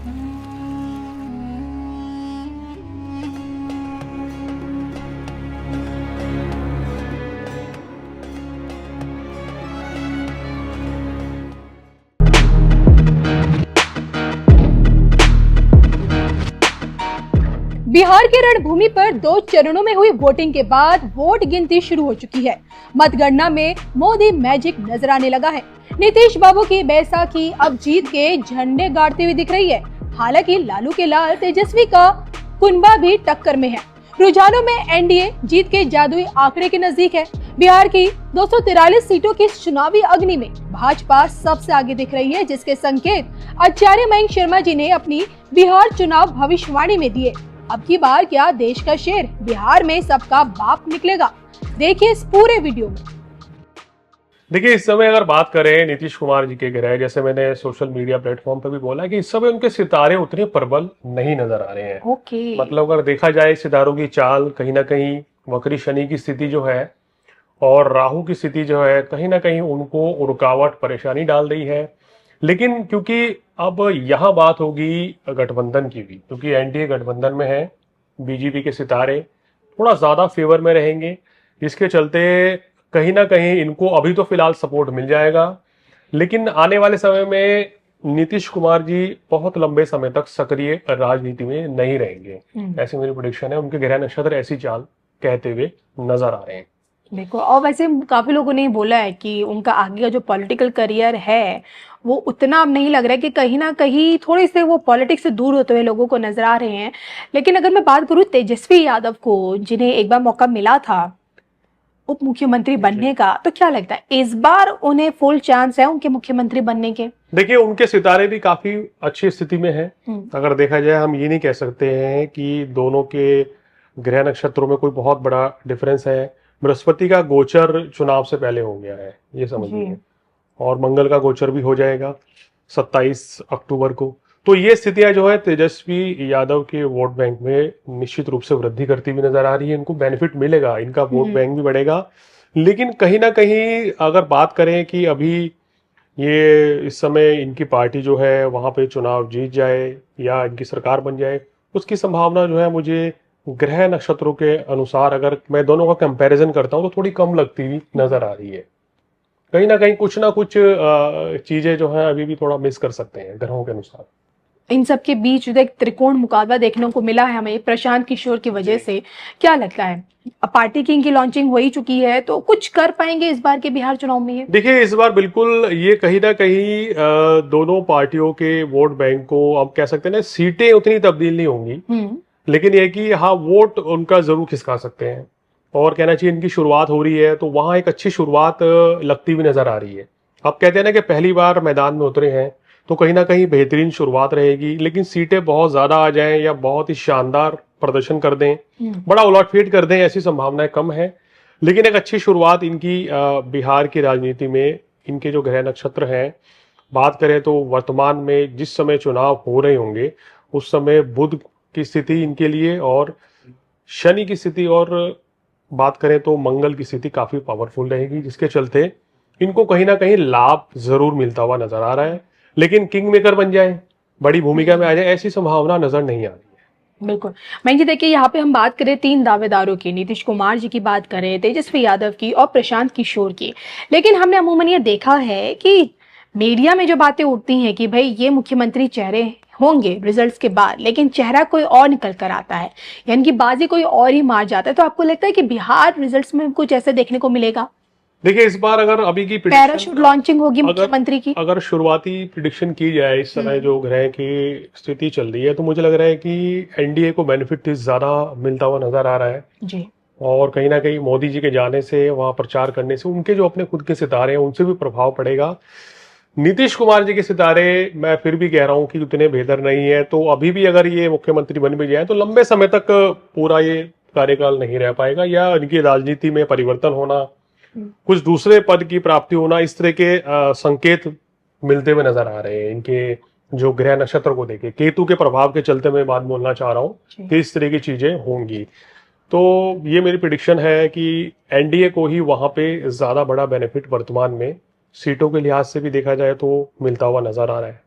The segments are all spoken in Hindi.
बिहार के रणभूमि पर 2 चरणों में हुई वोटिंग के बाद वोट गिनती शुरू हो चुकी है। मतगणना में मोदी मैजिक नजर आने लगा है। नीतीश बाबू की बैसाखी अब जीत के झंडे गाड़ती हुई दिख रही है। हालांकि लालू के लाल तेजस्वी का कुनबा भी टक्कर में है। रुझानों में एनडीए जीत के जादुई आंकड़े के नजदीक है। बिहार की 243 सीटों की चुनावी अग्नि में भाजपा सबसे आगे दिख रही है, जिसके संकेत आचार्य मयंक शर्मा जी ने अपनी बिहार चुनाव भविष्यवाणी में दिए। अब की बार क्या देश का शेर बिहार में सबका बाप निकलेगा? देखिए इस पूरे वीडियो में। देखिए, इस समय अगर बात करें नीतीश कुमार जी के ग्रह, जैसे मैंने सोशल मीडिया प्लेटफॉर्म पर भी बोला कि इस समय उनके सितारे उतने प्रबल नहीं नजर आ रहे हैं। मतलब अगर देखा जाए सितारों की चाल, कहीं ना कहीं वक्री शनि की स्थिति जो है और राहु की स्थिति जो है, कहीं ना कहीं उनको रुकावट परेशानी डाल रही है। लेकिन क्योंकि अब यहाँ बात होगी गठबंधन की भी, क्योंकि एनडीए गठबंधन में है, बीजेपी के सितारे थोड़ा ज्यादा फेवर में रहेंगे। इसके चलते कहीं ना कहीं इनको अभी तो फिलहाल सपोर्ट मिल जाएगा, लेकिन आने वाले समय में नीतीश कुमार जी बहुत लंबे समय तक सक्रिय राजनीति में नहीं रहेंगे, ऐसी मेरी प्रेडिक्शन है। उनके ग्रह नक्षत्र ऐसी चाल कहते हुए नजर आ रहे हैं। देखो, और वैसे काफी लोगों ने बोला है कि उनका आगे का जो पॉलिटिकल करियर है वो उतना अब नहीं लग रहा है, कि कहीं ना कहीं थोड़े से वो पॉलिटिक्स से दूर होते हुए लोगों को नजर आ रहे हैं। लेकिन अगर मैं बात करूं तेजस्वी यादव को, जिन्हें एक बार मौका मिला था उप मुख्यमंत्री बनने का, तो क्या लगता है इस बार उन्हें फुल चांस है उनके मुख्यमंत्री बनने के? देखिए, उनके सितारे भी काफी अच्छी स्थिति में हैं। अगर देखा जाए, हम ये नहीं कह सकते हैं कि दोनों के ग्रह नक्षत्रों में कोई बहुत बड़ा डिफरेंस है। बृहस्पति का गोचर चुनाव से पहले हो गया है, ये समझिए, और मंगल का गोचर भी हो जाएगा 27 अक्टूबर को। तो ये स्थितियां जो है तेजस्वी यादव के वोट बैंक में निश्चित रूप से वृद्धि करती हुई नजर आ रही है। इनको बेनिफिट मिलेगा, इनका वोट बैंक भी बढ़ेगा। लेकिन कहीं ना कहीं अगर बात करें कि अभी ये इस समय इनकी पार्टी जो है वहां पे चुनाव जीत जाए या इनकी सरकार बन जाए, उसकी संभावना जो है मुझे ग्रह नक्षत्रों के अनुसार अगर मैं दोनों का कंपैरिजन करता हूं तो थोड़ी कम लगती हुई नजर आ रही है। कहीं ना कुछ चीजें जो है अभी भी थोड़ा मिस कर सकते हैं ग्रहों के अनुसार। इन सब के बीच जो एक त्रिकोण मुकाबला देखने को मिला है हमें प्रशांत किशोर की वजह से, क्या लगता है अब पार्टी की इनकी लॉन्चिंग हो ही चुकी है, तो कुछ कर पाएंगे इस बार के बिहार चुनाव में ये? देखिए, इस बार बिल्कुल ये कहीं ना कहीं दोनों पार्टियों के वोट बैंक को अब कह सकते हैं ना, सीटें उतनी तब्दील नहीं होंगी, लेकिन ये कि हाँ वोट उनका जरूर खिसका सकते हैं। और कहना चाहिए इनकी शुरुआत हो रही है तो वहां एक अच्छी शुरुआत लगती हुई नजर आ रही है। अब कहते हैं ना कि पहली बार मैदान में उतरे हैं तो कहीं ना कहीं बेहतरीन शुरुआत रहेगी, लेकिन सीटें बहुत ज्यादा आ जाएं या बहुत ही शानदार प्रदर्शन कर दें, बड़ा उलटफेर कर दें, ऐसी संभावनाएं कम है। लेकिन एक अच्छी शुरुआत इनकी बिहार की राजनीति में, इनके जो ग्रह नक्षत्र हैं, बात करें तो वर्तमान में जिस समय चुनाव हो रहे होंगे उस समय बुध की स्थिति इनके लिए और शनि की स्थिति और बात करें तो मंगल की स्थिति काफी पावरफुल रहेगी, जिसके चलते इनको कहीं ना कहीं लाभ जरूर मिलता हुआ नजर आ रहा है। लेकिन किंग मेकर बन जाए, बड़ी भूमिका में आ जाए, ऐसी संभावना नजर नहीं आ रही है। बिल्कुल। मैं जी, देखिए यहाँ पे हम बात करें 3 दावेदारों की, नीतीश कुमार जी की बात करें, तेजस्वी यादव की और प्रशांत किशोर की। लेकिन हमने अमूमन ये देखा है कि मीडिया में जो बातें उठती हैं कि भाई ये मुख्यमंत्री चेहरे होंगे रिजल्ट्स के बाद, लेकिन चेहरा कोई और निकल कर आता है, यानी कि बाजी कोई और ही मार जाता है। तो आपको लगता है कि बिहार रिजल्ट्स में कुछ ऐसे देखने को मिलेगा? देखिए, इस बार अगर अभी की पैराशूट लॉन्चिंग होगी मुख्यमंत्री की, अगर शुरुआती प्रिडिक्शन की जाए इस समय जो ग्रह की स्थिति चल रही है, तो मुझे लग रहा है कि एनडीए को बेनिफिट ज्यादा मिलता हुआ नजर आ रहा है जी। और कहीं ना कहीं मोदी जी के जाने से, वहां प्रचार करने से, उनके जो अपने खुद के सितारे हैं उनसे भी प्रभाव पड़ेगा। नीतीश कुमार जी के सितारे मैं फिर भी कह रहा हूं कि उतने बेहतर नहीं है, तो अभी भी अगर ये मुख्यमंत्री बन भी जाए तो लंबे समय तक पूरा ये कार्यकाल नहीं रह पाएगा, या इनकी राजनीति में परिवर्तन होना, कुछ दूसरे पद की प्राप्ति होना, इस तरह के संकेत मिलते हुए नजर आ रहे हैं इनके जो ग्रह नक्षत्र को देखे। केतु के प्रभाव के चलते मैं बात बोलना चाह रहा हूं कि इस तरह की चीजें होंगी। तो ये मेरी प्रेडिक्शन है कि एनडीए को ही वहां पे ज्यादा बड़ा बेनिफिट वर्तमान में सीटों के लिहाज से भी देखा जाए तो मिलता हुआ नजर आ रहा है।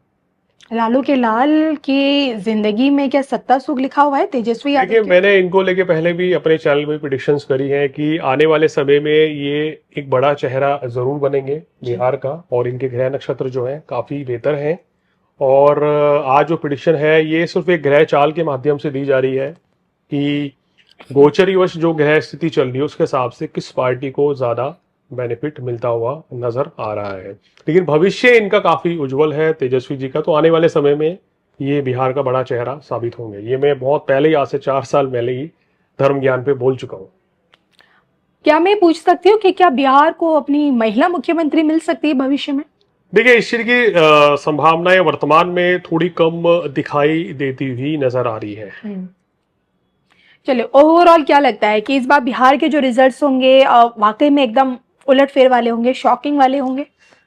लालू के लाल की जिंदगी में क्या सत्ता सुख लिखा हुआ है तेजस्वी यादव देखिए, के? मैंने इनको लेके पहले भी अपने चैनल में प्रिडिक्शंस करी हैं कि आने वाले समय में ये एक बड़ा चेहरा जरूर बनेंगे बिहार का, और इनके ग्रह नक्षत्र जो हैं काफी बेहतर हैं। और आज जो प्रिडिक्शन है ये सिर्फ एक ग्रह चाल के माध्यम से दी जा रही है कि गोचरीवश जो ग्रह स्थिति चल रही है उसके हिसाब से किस पार्टी को ज्यादा बेनिफिट मिलता हुआ नजर आ रहा है। लेकिन भविष्य इनका काफी उज्जवल है तेजस्वी जी का, तो आने वाले समय में ये बिहार का बड़ा चेहरा साबित होंगे। ये मैं बहुत पहले ही, आज से 4 साल पहले ही धर्म ज्ञान पे बोल चुका हूँ। क्या मैं पूछ सकती हूँ कि क्या बिहार को अपनी महिला मुख्यमंत्री मिल सकती है भविष्य में? देखिए, इस चीज की संभावनाएं वर्तमान में थोड़ी कम दिखाई देती हुई नजर आ रही है। चलिए, ओवरऑल क्या लगता है कि इस बार बिहार के जो रिजल्ट्स होंगे वाकई में एकदम उलटफेर वाले होंगे, शॉकिंग वाले होंगे?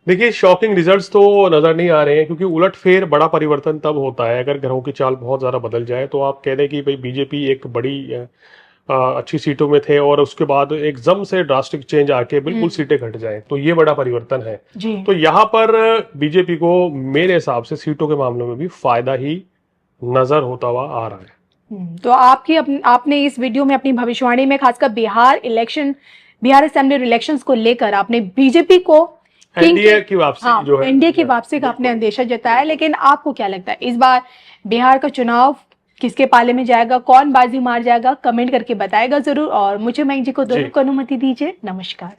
देखिए, शॉकिंग रिजल्ट्स तो नजर नहीं आ रहे हैं, क्योंकि उलटफेर बड़ा परिवर्तन तब होता है अगर ग्रहों की चाल बहुत ज्यादा बदल जाए। तो आप कह दें कि भाई बीजेपी एक बड़ी अच्छी सीटों में थे और उसके बाद एकदम से ड्रास्टिक चेंज आके बिल्कुल सीटें घट जाए, तो ये बड़ा परिवर्तन है जी। तो यहाँ पर बीजेपी को मेरे हिसाब से सीटों के मामले में भी फायदा ही नजर होता हुआ आ रहा है। तो आपने इस वीडियो में अपनी भविष्यवाणी में खासकर बिहार असेंबली इलेक्शंस को लेकर आपने बीजेपी को एनडीए की वापसी जो है, एनडीए की वापसी का आपने अंदेशा जताया, लेकिन आपको क्या लगता है इस बार बिहार का चुनाव किसके पाले में जाएगा, कौन बाजी मार जाएगा? कमेंट करके बताएगा जरूर। और मुझे मयंक जी को दोनों को अनुमति दीजिए। नमस्कार।